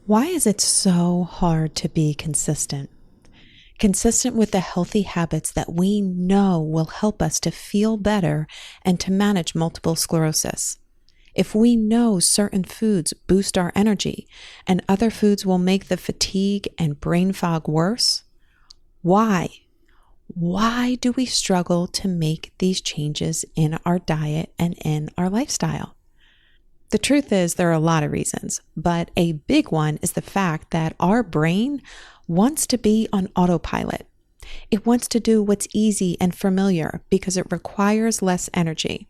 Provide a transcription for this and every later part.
Why is it so hard to be consistent? Consistent with the healthy habits that we know will help us to feel better and to manage multiple sclerosis. If we know certain foods boost our energy and other foods will make the fatigue and brain fog worse, why? Why do we struggle to make these changes in our diet and in our lifestyle? The truth is, there are a lot of reasons, but a big one is the fact that our brain wants to be on autopilot. It wants to do what's easy and familiar because it requires less energy.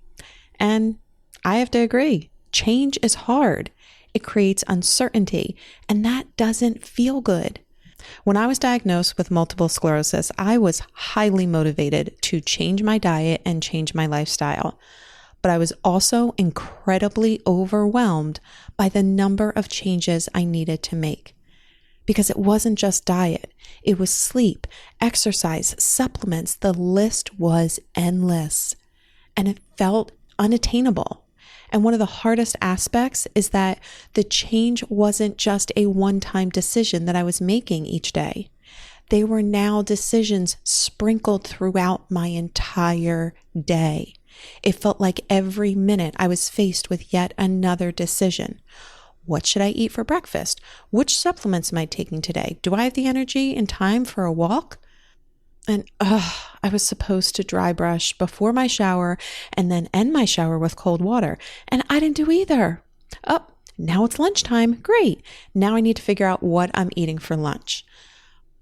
And I have to agree, change is hard. It creates uncertainty, and that doesn't feel good. When I was diagnosed with multiple sclerosis, I was highly motivated to change my diet and change my lifestyle. But I was also incredibly overwhelmed by the number of changes I needed to make. Because it wasn't just diet, it was sleep, exercise, supplements. The list was endless, and it felt unattainable. And one of the hardest aspects is that the change wasn't just a one-time decision that I was making each day. They were now decisions sprinkled throughout my entire day. It felt like every minute I was faced with yet another decision. What should I eat for breakfast? Which supplements am I taking today? Do I have the energy and time for a walk? And I was supposed to dry brush before my shower and then end my shower with cold water. And I didn't do either. Oh, now it's lunchtime. Great. Now I need to figure out what I'm eating for lunch.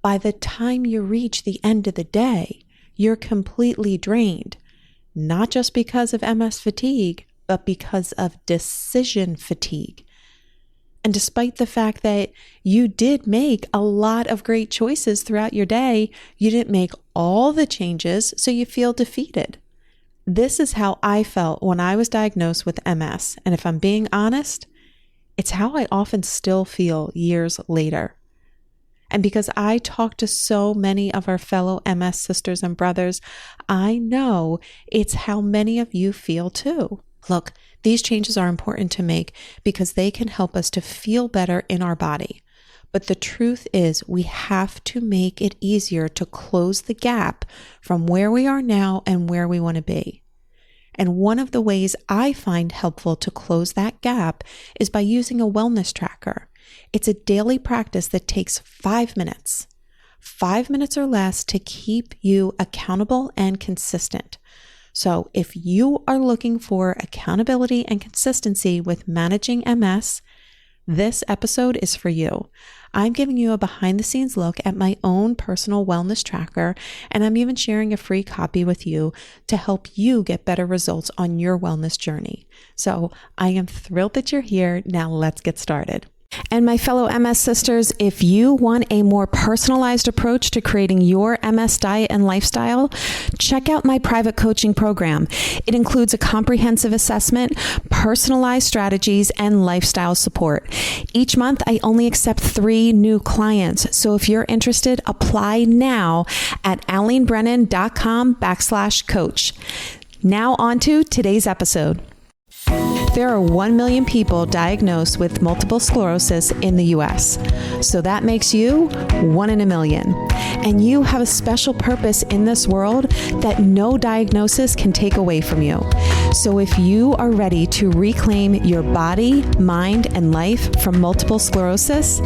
By the time you reach the end of the day, you're completely drained. Not just because of MS fatigue, but because of decision fatigue. And despite the fact that you did make a lot of great choices throughout your day, you didn't make all the changes, so you feel defeated. This is how I felt when I was diagnosed with MS. And if I'm being honest, it's how I often still feel years later. And because I talk to so many of our fellow MS sisters and brothers, I know it's how many of you feel too. Look, these changes are important to make because they can help us to feel better in our body. But the truth is, we have to make it easier to close the gap from where we are now and where we want to be. And one of the ways I find helpful to close that gap is by using a wellness tracker. It's a daily practice that takes 5 minutes. 5 minutes or less to keep you accountable and consistent. So if you are looking for accountability and consistency with managing MS, this episode is for you. I'm giving you a behind-the-scenes look at my own personal wellness tracker, and I'm even sharing a free copy with you to help you get better results on your wellness journey. So I am thrilled that you're here. Now let's get started. And my fellow MS sisters, if you want a more personalized approach to creating your MS diet and lifestyle, check out my private coaching program. It includes a comprehensive assessment, personalized strategies, and lifestyle support. Each month, I only accept 3 new clients. So if you're interested, apply now at alenebrennan.com/coach. Now on to today's episode. There are 1 million people diagnosed with multiple sclerosis in the US. So that makes you 1 in a million. And you have a special purpose in this world that no diagnosis can take away from you. So if you are ready to reclaim your body, mind, and life from multiple sclerosis,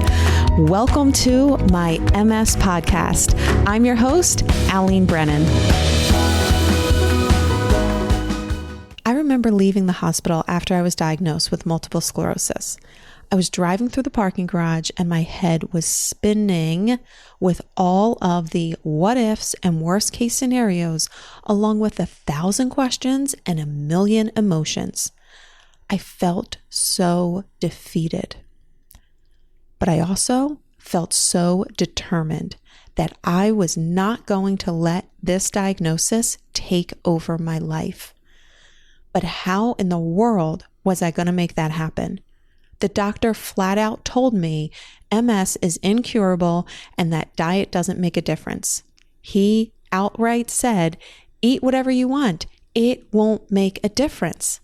welcome to my MS podcast. I'm your host, Alene Brennan. I remember leaving the hospital after I was diagnosed with multiple sclerosis. I was driving through the parking garage and my head was spinning with all of the what ifs and worst case scenarios, along with 1,000 questions and 1,000,000 emotions. I felt so defeated. But I also felt so determined that I was not going to let this diagnosis take over my life. But how in the world was I going to make that happen? The doctor flat out told me MS is incurable and that diet doesn't make a difference. He outright said, eat whatever you want. It won't make a difference.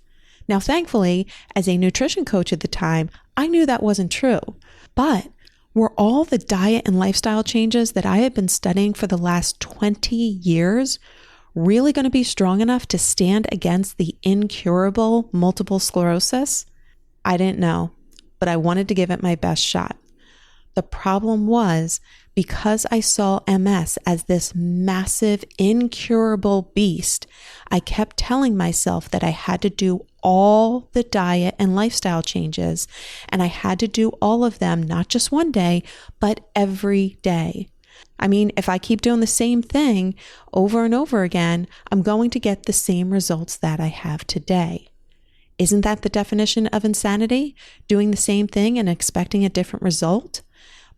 Now, thankfully, as a nutrition coach at the time, I knew that wasn't true. But Were all the diet and lifestyle changes that I had been studying for the last 20 years really going to be strong enough to stand against the incurable multiple sclerosis? I didn't know, but I wanted to give it my best shot. The problem was, because I saw MS as this massive, incurable beast, I kept telling myself that I had to do all the diet and lifestyle changes, and I had to do all of them, not just one day, but every day. I mean, if I keep doing the same thing over and over again, I'm going to get the same results that I have today. Isn't that the definition of insanity? Doing the same thing and expecting a different result?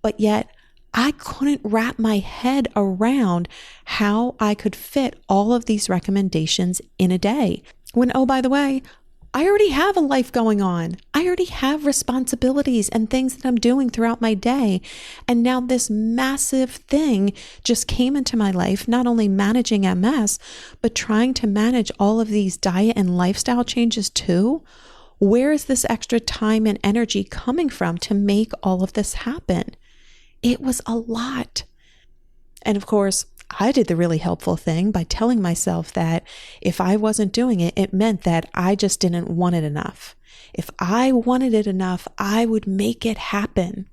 But yet, I couldn't wrap my head around how I could fit all of these recommendations in a day. When, oh, by the way, I already have a life going on. I already have responsibilities and things that I'm doing throughout my day. And now this massive thing just came into my life, not only managing MS, but trying to manage all of these diet and lifestyle changes too. Where is this extra time and energy coming from to make all of this happen? It was a lot. And of course, I did the really helpful thing by telling myself that if I wasn't doing it, it meant that I just didn't want it enough. If I wanted it enough, I would make it happen.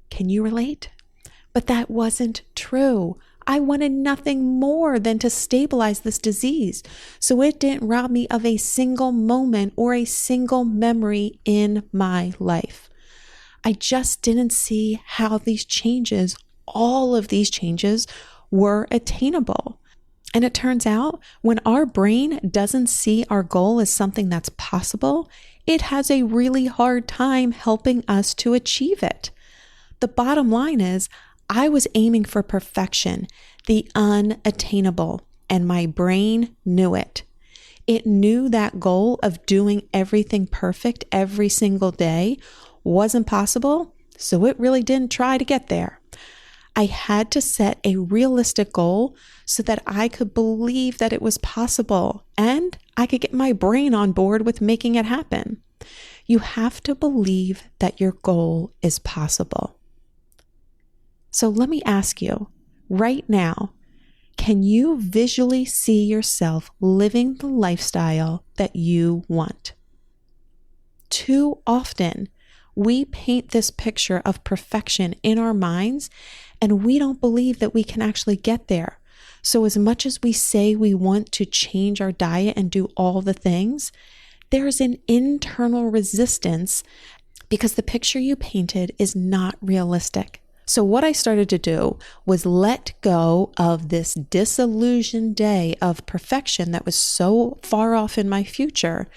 Can you relate? But that wasn't true. I wanted nothing more than to stabilize this disease, so it didn't rob me of a single moment or a single memory in my life. I just didn't see how these changes, all of these changes, were attainable. And it turns out when our brain doesn't see our goal as something that's possible, it has a really hard time helping us to achieve it. The bottom line is, I was aiming for perfection, the unattainable, and my brain knew it. It knew that goal of doing everything perfect every single day wasn't possible, so it really didn't try to get there. I had to set a realistic goal so that I could believe that it was possible and I could get my brain on board with making it happen. You have to believe that your goal is possible. So let me ask you, right now, can you visually see yourself living the lifestyle that you want? Too often, we paint this picture of perfection in our minds, and we don't believe that we can actually get there. So as much as we say we want to change our diet and do all the things, there's an internal resistance because the picture you painted is not realistic. So what I started to do was let go of this disillusioned day of perfection that was so far off in my future.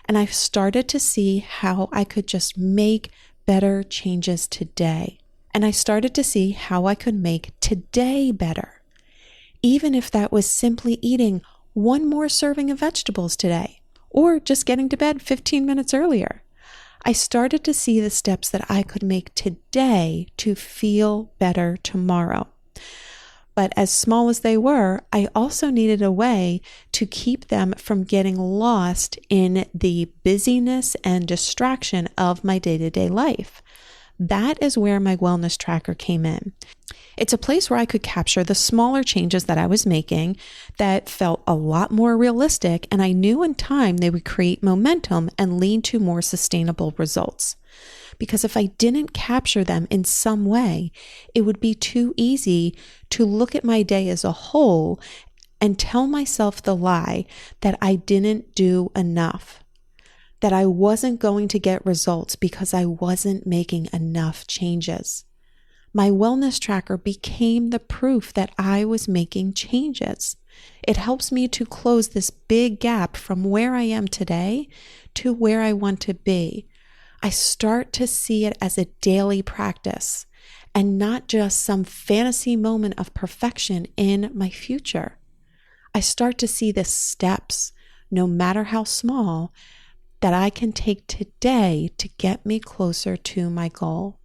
And I started to see how I could just make better changes today. And I started to see how I could make today better. Even if that was simply eating one more serving of vegetables today, or just getting to bed 15 minutes earlier. I started to see the steps that I could make today to feel better tomorrow. But as small as they were, I also needed a way to keep them from getting lost in the busyness and distraction of my day-to-day life. That is where my wellness tracker came in. It's a place where I could capture the smaller changes that I was making that felt a lot more realistic, and I knew in time they would create momentum and lead to more sustainable results. Because if I didn't capture them in some way, it would be too easy to look at my day as a whole and tell myself the lie that I didn't do enough, that I wasn't going to get results because I wasn't making enough changes. My wellness tracker became the proof that I was making changes. It helps me to close this big gap from where I am today to where I want to be. I start to see it as a daily practice and not just some fantasy moment of perfection in my future. I start to see the steps, no matter how small, that I can take today to get me closer to my goal.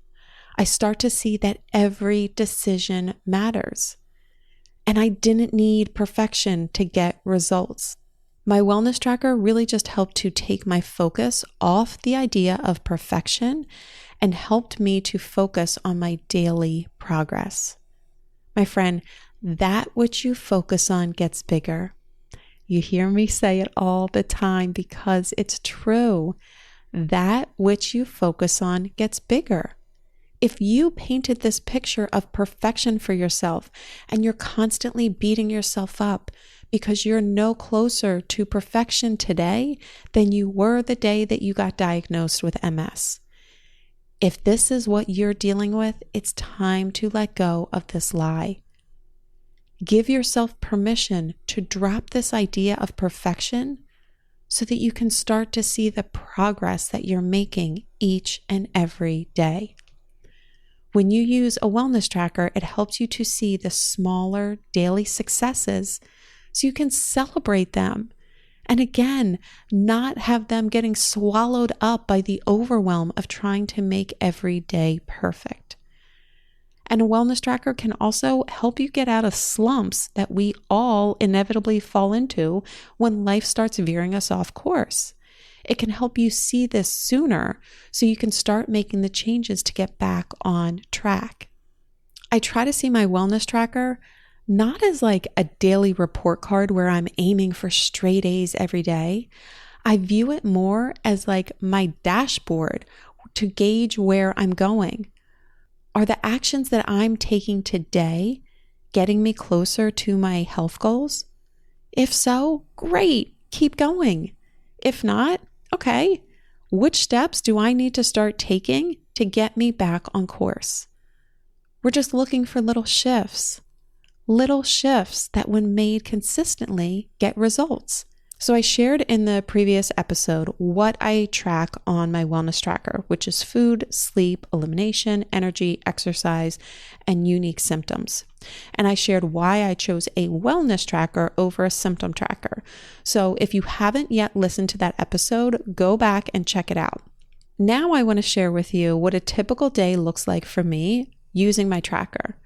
I start to see that every decision matters. And I didn't need perfection to get results. My wellness tracker really just helped to take my focus off the idea of perfection and helped me to focus on my daily progress. My friend, that which you focus on gets bigger. You hear me say it all the time because it's true. That which you focus on gets bigger. If you painted this picture of perfection for yourself and you're constantly beating yourself up because you're no closer to perfection today than you were the day that you got diagnosed with MS. If this is what you're dealing with, it's time to let go of this lie. Give yourself permission to drop this idea of perfection so that you can start to see the progress that you're making each and every day. When you use a wellness tracker, it helps you to see the smaller daily successes so you can celebrate them. And again, not have them getting swallowed up by the overwhelm of trying to make every day perfect. And a wellness tracker can also help you get out of slumps that we all inevitably fall into when life starts veering us off course. It can help you see this sooner so you can start making the changes to get back on track. I try to see my wellness tracker not as like a daily report card where I'm aiming for straight A's every day. I view it more as like my dashboard to gauge where I'm going. Are the actions that I'm taking today getting me closer to my health goals? If so, great, keep going. If not, okay, which steps do I need to start taking to get me back on course? We're just looking for little shifts that when made consistently get results. So I shared in the previous episode what I track on my wellness tracker, which is food, sleep, elimination, energy, exercise, and unique symptoms. And I shared why I chose a wellness tracker over a symptom tracker. So if you haven't yet listened to that episode, go back and check it out. Now I want to share with you what a typical day looks like for me using my tracker.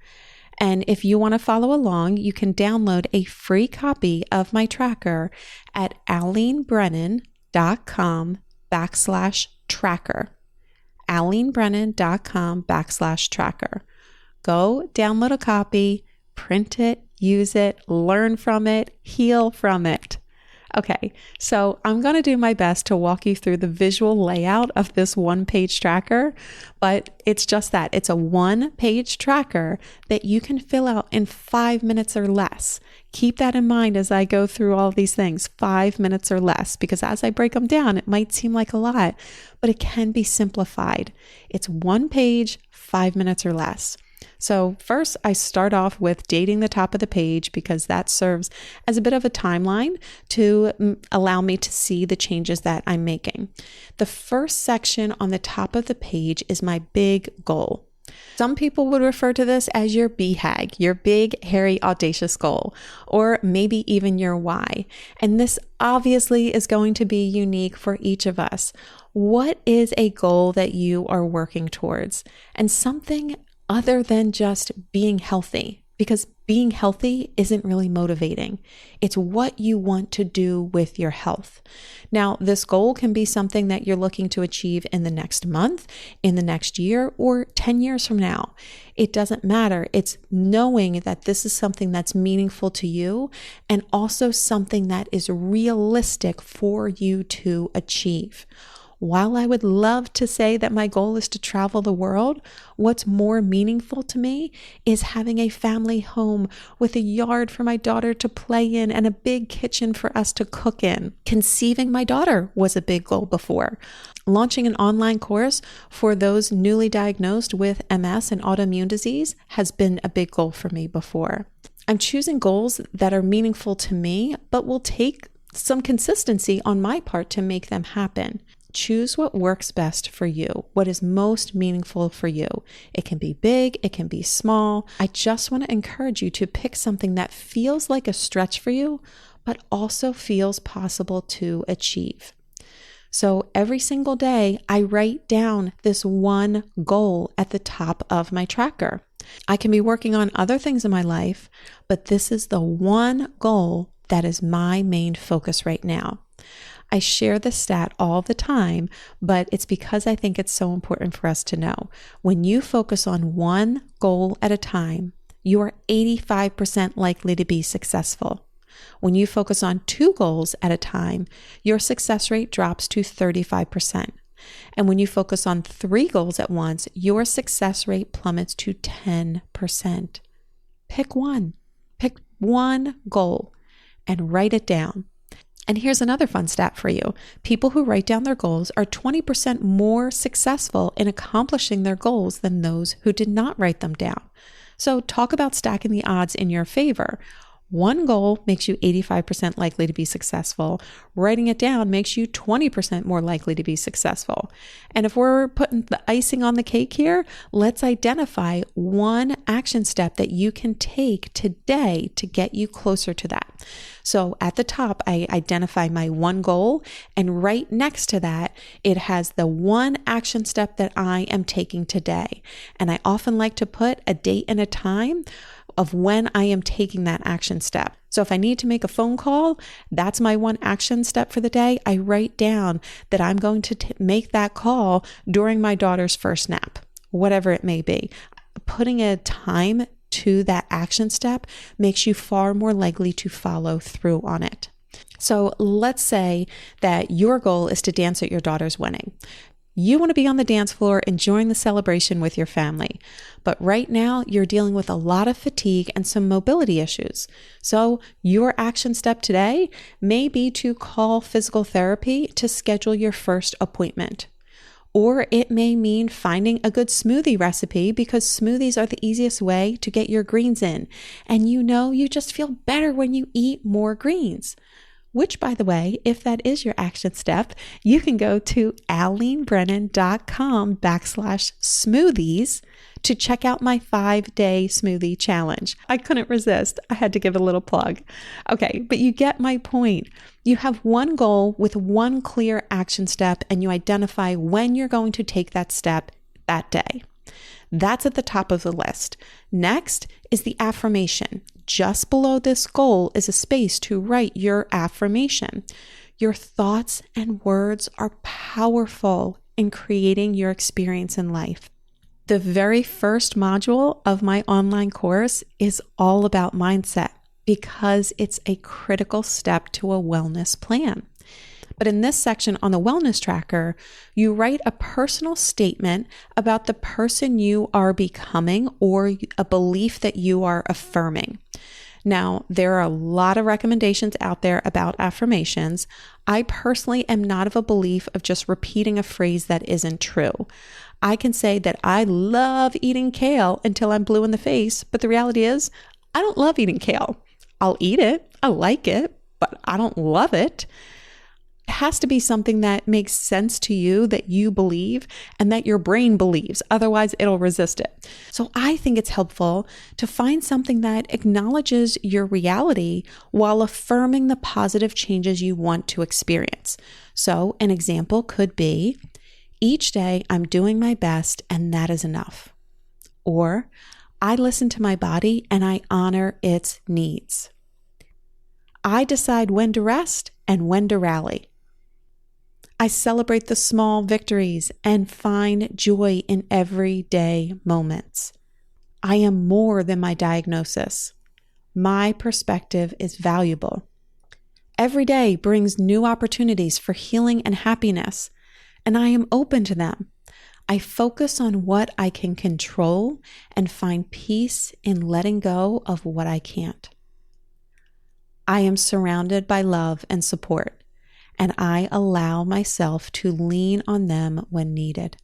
And if you want to follow along, you can download a free copy of my tracker at alenebrennan.com/tracker. alenebrennan.com/tracker. Go download a copy, print it, use it, learn from it, heal from it. Okay, so I'm going to do my best to walk you through the visual layout of this one-page tracker, but it's just that. It's a one-page tracker that you can fill out in 5 minutes or less. Keep that in mind as I go through all these things, 5 minutes or less, because as I break them down, it might seem like a lot, but it can be simplified. It's one page, 5 minutes or less. So first, I start off with dating the top of the page because that serves as a bit of a timeline to allow me to see the changes that I'm making. The first section on the top of the page is my big goal. Some people would refer to this as your BHAG, your big, hairy, audacious goal, or maybe even your why. And this obviously is going to be unique for each of us. What is a goal that you are working towards? And something other than just being healthy, because being healthy isn't really motivating. It's what you want to do with your health. Now, this goal can be something that you're looking to achieve in the next month, in the next year, or 10 years from now. It doesn't matter. It's knowing that this is something that's meaningful to you and also something that is realistic for you to achieve. While I would love to say that my goal is to travel the world, what's more meaningful to me is having a family home with a yard for my daughter to play in and a big kitchen for us to cook in. Conceiving my daughter was a big goal before. Launching an online course for those newly diagnosed with MS and autoimmune disease has been a big goal for me before. I'm choosing goals that are meaningful to me, but will take some consistency on my part to make them happen. Choose what works best for you, what is most meaningful for you. It can be big, it can be small. I just want to encourage you to pick something that feels like a stretch for you, but also feels possible to achieve. So every single day, I write down this one goal at the top of my tracker. I can be working on other things in my life, but this is the one goal That is my main focus right now. I share this stat all the time, but it's because I think it's so important for us to know. When you focus on one goal at a time, you are 85% likely to be successful. When you focus on two goals at a time, your success rate drops to 35%. And when you focus on three goals at once, your success rate plummets to 10%. Pick one goal and write it down. And here's another fun stat for you. People who write down their goals are 20% more successful in accomplishing their goals than those who did not write them down. So talk about stacking the odds in your favor. One goal makes you 85% likely to be successful. Writing it down makes you 20% more likely to be successful. And if we're putting the icing on the cake here, let's identify one action step that you can take today to get you closer to that. So at the top, I identify my one goal, and right next to that, it has the one action step that I am taking today. And I often like to put a date and a time of when I am taking that action step. So if I need to make a phone call, that's my one action step for the day. I write down that I'm going to make that call during my daughter's first nap, whatever it may be. Putting a time to that action step makes you far more likely to follow through on it. So let's say that your goal is to dance at your daughter's wedding. You want to be on the dance floor enjoying the celebration with your family. But right now, you're dealing with a lot of fatigue and some mobility issues. So your action step today may be to call physical therapy to schedule your first appointment. Or it may mean finding a good smoothie recipe, because smoothies are the easiest way to get your greens in. And you just feel better when you eat more greens. Which, by the way, if that is your action step, you can go to alenebrennan.com/smoothies to check out my 5-day smoothie challenge. I couldn't resist. I had to give a little plug. Okay, but you get my point. You have one goal with one clear action step, and you identify when you're going to take that step that day. That's at the top of the list. Next is the affirmation. Just below this goal is a space to write your affirmation. Your thoughts and words are powerful in creating your experience in life. The very first module of my online course is all about mindset, because it's a critical step to a wellness plan. But in this section on the wellness tracker, you write a personal statement about the person you are becoming or a belief that you are affirming. Now, there are a lot of recommendations out there about affirmations. I personally am not of a belief of just repeating a phrase that isn't true. I can say that I love eating kale until I'm blue in the face, but the reality is I don't love eating kale. I'll eat it, I like it, but I don't love it. It has to be something that makes sense to you, that you believe, and that your brain believes. Otherwise, it'll resist it. So I think it's helpful to find something that acknowledges your reality while affirming the positive changes you want to experience. So an example could be, each day I'm doing my best and that is enough. Or, I listen to my body and I honor its needs. I decide when to rest and when to rally. I celebrate the small victories and find joy in everyday moments. I am more than my diagnosis. My perspective is valuable. Every day brings new opportunities for healing and happiness, and I am open to them. I focus on what I can control and find peace in letting go of what I can't. I am surrounded by love and support, and I allow myself to lean on them when needed.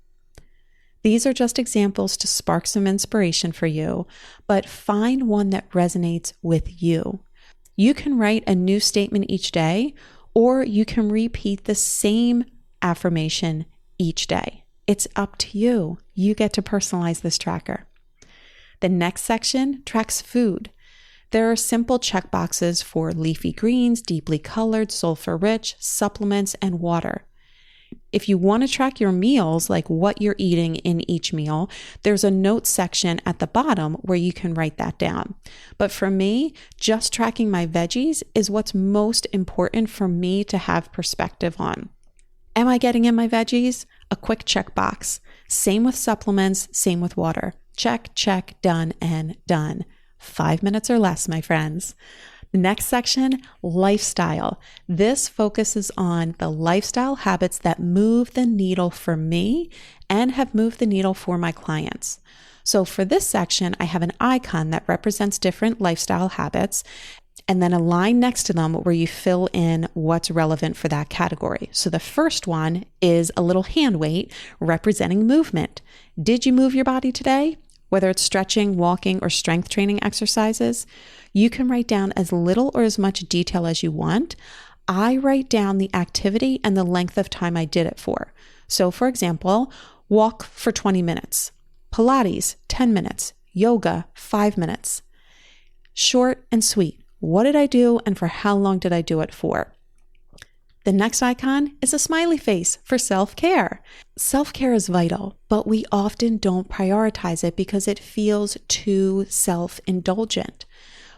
These are just examples to spark some inspiration for you, but find one that resonates with you. You can write a new statement each day, or you can repeat the same affirmation each day. It's up to you. You get to personalize this tracker. The next section tracks food. There are simple checkboxes for leafy greens, deeply colored, sulfur-rich, supplements, and water. If you want to track your meals, like what you're eating in each meal, there's a notes section at the bottom where you can write that down. But for me, just tracking my veggies is what's most important for me to have perspective on. Am I getting in my veggies? A quick checkbox. Same with supplements, same with water. Check, check, done, and done. 5 minutes or less, my friends. The next section, lifestyle. This focuses on the lifestyle habits that move the needle for me and have moved the needle for my clients. So for this section, I have an icon that represents different lifestyle habits and then a line next to them where you fill in what's relevant for that category. So the first one is a little hand weight representing movement. Did you move your body today? Whether it's stretching, walking, or strength training exercises, you can write down as little or as much detail as you want. I write down the activity and the length of time I did it for. So for example, walk for 20 minutes, Pilates, 10 minutes, yoga, 5 minutes. Short and sweet. What did I do and for how long did I do it for? The next icon is a smiley face for self-care. Self-care is vital, but we often don't prioritize it because it feels too self-indulgent.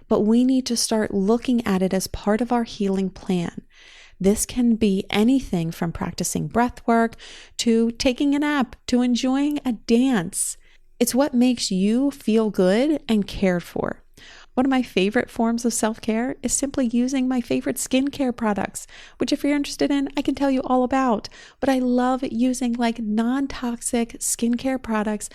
But we need to start looking at it as part of our healing plan. This can be anything from practicing breath work to taking a nap to enjoying a dance. It's what makes you feel good and cared for. One of my favorite forms of self-care is simply using my favorite skincare products, which if you're interested in, I can tell you all about. But I love using like non-toxic skincare products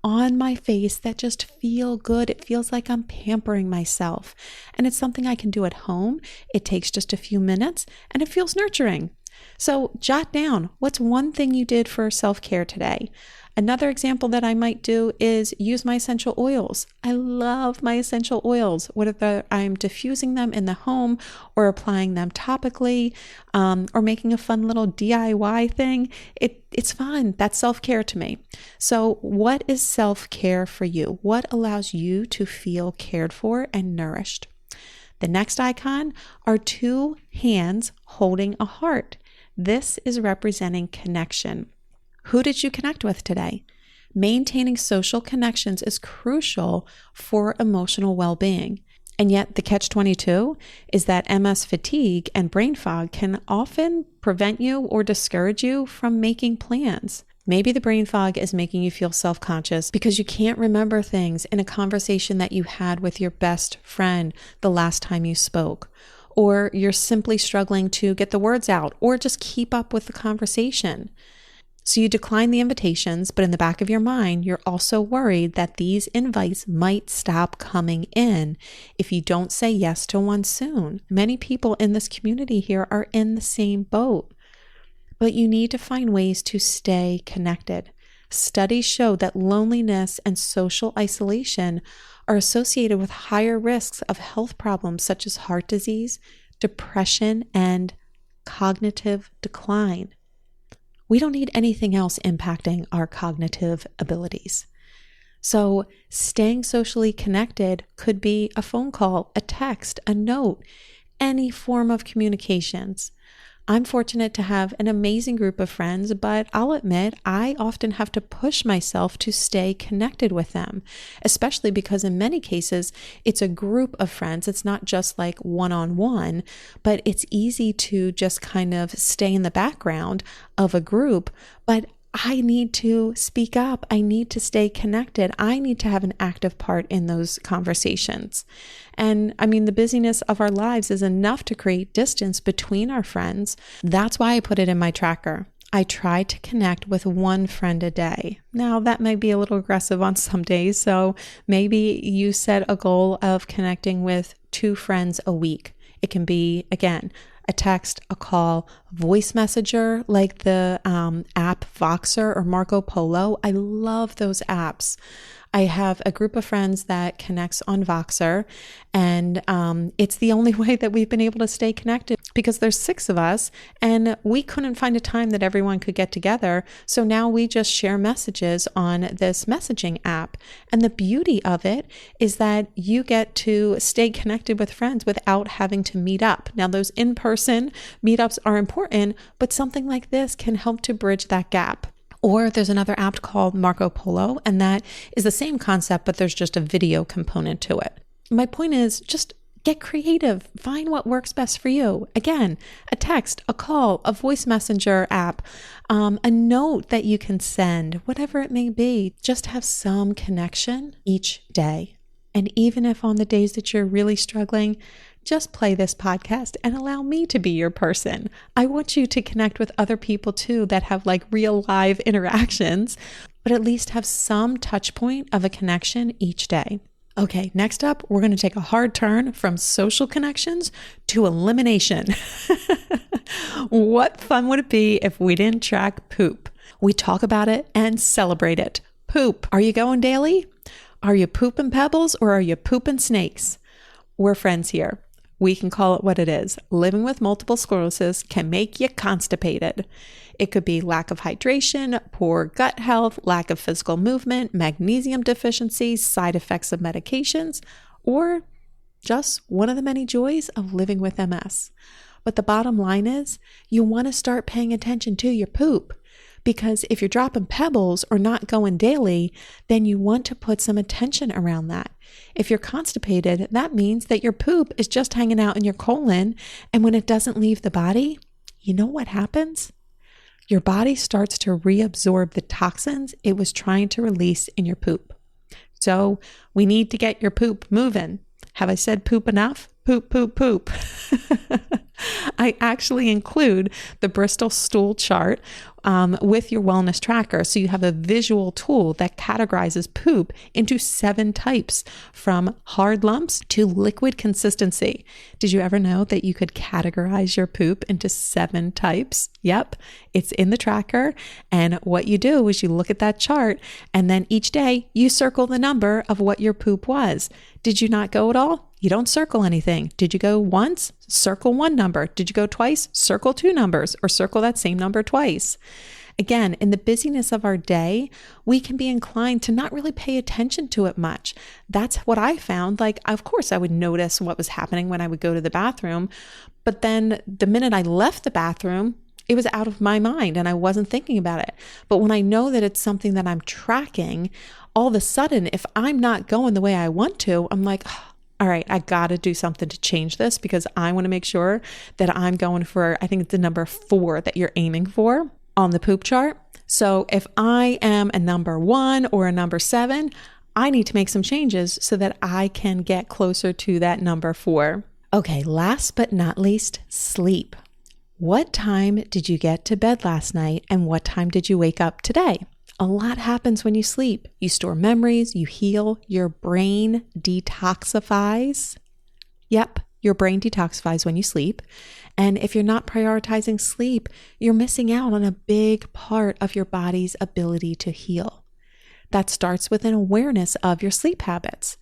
on my face that just feel good. It feels like I'm pampering myself. And it's something I can do at home. It takes just a few minutes and it feels nurturing. So jot down, what's one thing you did for self-care today? Another example that I might do is use my essential oils. I love my essential oils, whether I'm diffusing them in the home or applying them topically, or making a fun little DIY thing. It's fun. That's self-care to me. So what is self-care for you? What allows you to feel cared for and nourished? The next icon are 2 hands holding a heart. This is representing connection. Who did you connect with today? Maintaining social connections is crucial for emotional well-being. And yet the catch-22 is that MS fatigue and brain fog can often prevent you or discourage you from making plans. Maybe the brain fog is making you feel self-conscious because you can't remember things in a conversation that you had with your best friend the last time you spoke. Or you're simply struggling to get the words out or just keep up with the conversation. So you decline the invitations, but in the back of your mind, you're also worried that these invites might stop coming in if you don't say yes to one soon. Many people in this community here are in the same boat, but you need to find ways to stay connected. Studies show that loneliness and social isolation are associated with higher risks of health problems such as heart disease, depression, and cognitive decline. We don't need anything else impacting our cognitive abilities. So staying socially connected could be a phone call, a text, a note, any form of communications. I'm fortunate to have an amazing group of friends, but I'll admit I often have to push myself to stay connected with them, especially because in many cases, it's a group of friends. It's not just like one-on-one, but it's easy to just kind of stay in the background of a group. But I need to speak up. I need to stay connected. I need to have an active part in those conversations. And I mean, the busyness of our lives is enough to create distance between our friends. That's why I put it in my tracker. I try to connect with one friend a day. Now, that might be a little aggressive on some days. So maybe you set a goal of connecting with 2 friends a week. It can be, again, a text, a call, voice messenger like the app Voxer or Marco Polo. I love those apps. I have a group of friends that connects on Voxer, and it's the only way that we've been able to stay connected because there's 6 of us and we couldn't find a time that everyone could get together. So now we just share messages on this messaging app. And the beauty of it is that you get to stay connected with friends without having to meet up. Now, those in-person meetups are important important, but something like this can help to bridge that gap. Or there's another app called Marco Polo, and that is the same concept, but there's just a video component to it. My point is just get creative. Find what works best for you. Again, a text, a call, a voice messenger app, a note that you can send, whatever it may be. Just have some connection each day. And even if on the days that you're really struggling, just play this podcast and allow me to be your person. I want you to connect with other people too that have like real live interactions, but at least have some touch point of a connection each day. Okay, next up, we're going to take a hard turn from social connections to elimination. What fun would it be if we didn't track poop? We talk about it and celebrate it. Poop. Are you going daily? Are you pooping pebbles or are you pooping snakes? We're friends here. We can call it what it is. Living with multiple sclerosis can make you constipated. It could be lack of hydration, poor gut health, lack of physical movement, magnesium deficiency, side effects of medications, or just one of the many joys of living with MS. But the bottom line is you want to start paying attention to your poop. Because if you're dropping pebbles or not going daily, then you want to put some attention around that. If you're constipated, that means that your poop is just hanging out in your colon. And when it doesn't leave the body, you know what happens? Your body starts to reabsorb the toxins it was trying to release in your poop. So we need to get your poop moving. Have I said poop enough? Poop, poop, poop. I actually include the Bristol stool chart with your wellness tracker. So you have a visual tool that categorizes poop into 7 types, from hard lumps to liquid consistency. Did you ever know that you could categorize your poop into 7 types? Yep, it's in the tracker. And what you do is you look at that chart, and then each day you circle the number of what your poop was. Did you not go at all? You don't circle anything. Did you go once? Circle 1 number. Did you go twice? Circle 2 numbers, or circle that same number twice. Again, in the busyness of our day, we can be inclined to not really pay attention to it much. That's what I found. Like, of course, I would notice what was happening when I would go to the bathroom, but then the minute I left the bathroom, it was out of my mind and I wasn't thinking about it. But when I know that it's something that I'm tracking, all of a sudden, if I'm not going the way I want to, I'm like, oh, all right, I got to do something to change this, because I want to make sure that I'm going for, I think it's the number 4 that you're aiming for on the poop chart. So if I am a number 1 or a number 7, I need to make some changes so that I can get closer to that number 4. Okay, last but not least, sleep. What time did you get to bed last night and what time did you wake up today? A lot happens when you sleep. You store memories, you heal, your brain detoxifies. Yep, your brain detoxifies when you sleep. And if you're not prioritizing sleep, you're missing out on a big part of your body's ability to heal. That starts with an awareness of your sleep habits.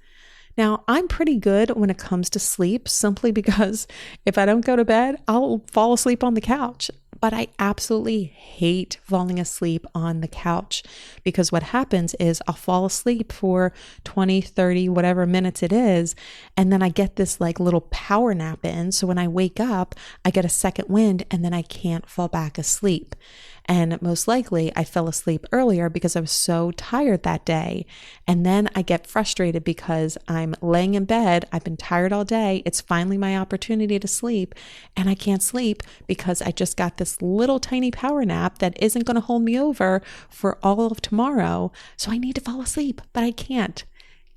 Now, I'm pretty good when it comes to sleep, simply because if I don't go to bed, I'll fall asleep on the couch. But I absolutely hate falling asleep on the couch, because what happens is I'll fall asleep for 20, 30, whatever minutes it is. And then I get this like little power nap in. So when I wake up, I get a second wind and then I can't fall back asleep. And most likely I fell asleep earlier because I was so tired that day. And then I get frustrated because I'm laying in bed. I've been tired all day. It's finally my opportunity to sleep. And I can't sleep because I just got this little tiny power nap that isn't going to hold me over for all of tomorrow. So I need to fall asleep, but I can't.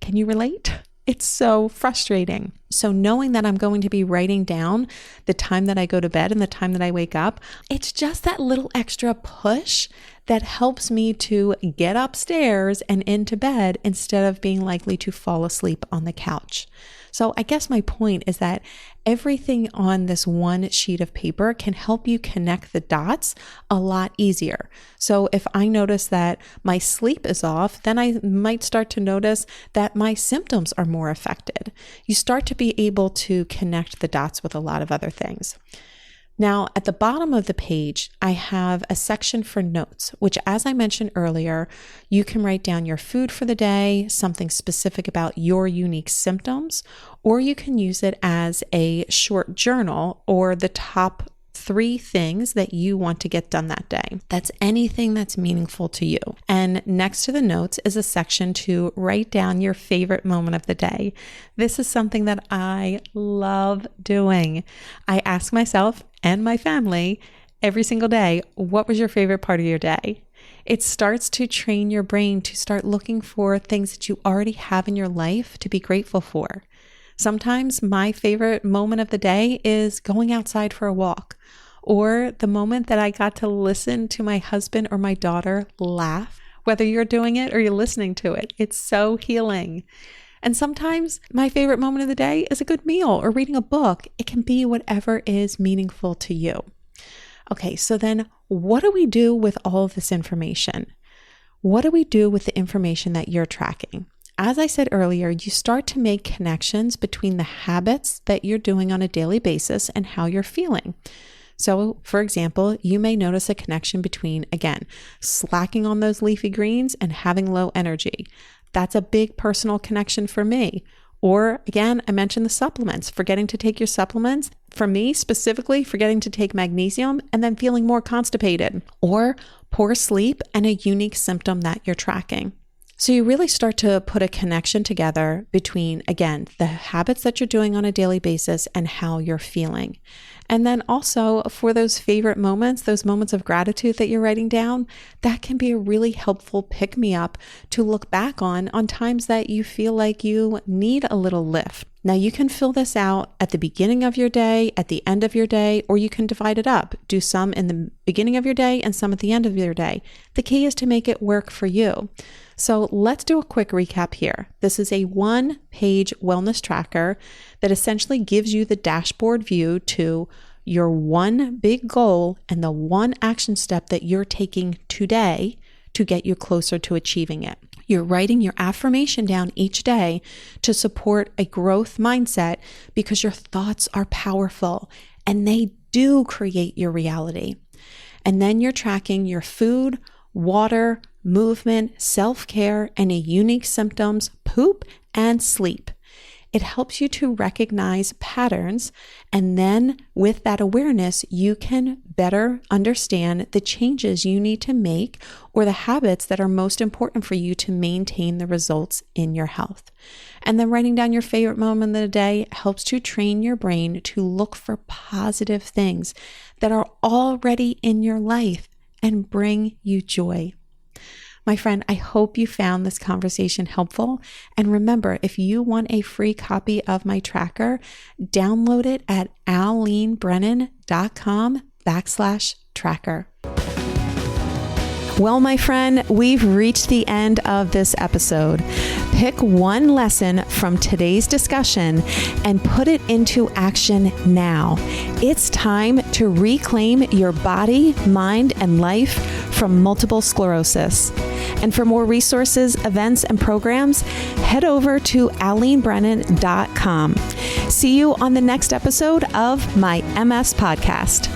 Can you relate? It's so frustrating. So knowing that I'm going to be writing down the time that I go to bed and the time that I wake up, it's just that little extra push that helps me to get upstairs and into bed instead of being likely to fall asleep on the couch. So I guess my point is that everything on this one sheet of paper can help you connect the dots a lot easier. So if I notice that my sleep is off, then I might start to notice that my symptoms are more affected. You start to be able to connect the dots with a lot of other things. Now, at the bottom of the page, I have a section for notes, which, as I mentioned earlier, you can write down your food for the day, something specific about your unique symptoms, or you can use it as a short journal or the top 3 things that you want to get done that day. That's anything that's meaningful to you. And next to the notes is a section to write down your favorite moment of the day. This is something that I love doing. I ask myself and my family every single day, what was your favorite part of your day? It starts to train your brain to start looking for things that you already have in your life to be grateful for. Sometimes my favorite moment of the day is going outside for a walk, or the moment that I got to listen to my husband or my daughter laugh, whether you're doing it or you're listening to it. It's so healing. And sometimes my favorite moment of the day is a good meal or reading a book. It can be whatever is meaningful to you. Okay, so then what do we do with all of this information? What do we do with the information that you're tracking? As I said earlier, you start to make connections between the habits that you're doing on a daily basis and how you're feeling. So, for example, you may notice a connection between, again, slacking on those leafy greens and having low energy. That's a big personal connection for me. Or again, I mentioned the supplements, forgetting to take your supplements. For me specifically, forgetting to take magnesium and then feeling more constipated, or poor sleep and a unique symptom that you're tracking. So you really start to put a connection together between, again, the habits that you're doing on a daily basis and how you're feeling. And then also for those favorite moments, those moments of gratitude that you're writing down, that can be a really helpful pick-me-up to look back on times that you feel like you need a little lift. Now you can fill this out at the beginning of your day, at the end of your day, or you can divide it up. Do some in the beginning of your day and some at the end of your day. The key is to make it work for you. So let's do a quick recap here. This is a 1-page wellness tracker that essentially gives you the dashboard view to your one big goal and the one action step that you're taking today to get you closer to achieving it. You're writing your affirmation down each day to support a growth mindset because your thoughts are powerful and they do create your reality. And then you're tracking your food, water, movement, self-care, and unique symptoms, poop, and sleep. It helps you to recognize patterns, and then with that awareness, you can better understand the changes you need to make or the habits that are most important for you to maintain the results in your health. And then writing down your favorite moment of the day helps to train your brain to look for positive things that are already in your life and bring you joy. My friend, I hope you found this conversation helpful. And remember, if you want a free copy of my tracker, download it at alenebrennan.com/tracker. Well, my friend, we've reached the end of this episode. Pick one lesson from today's discussion and put it into action now. It's time to reclaim your body, mind, and life from multiple sclerosis. And for more resources, events, and programs, head over to alenebrennan.com. See you on the next episode of my MS podcast.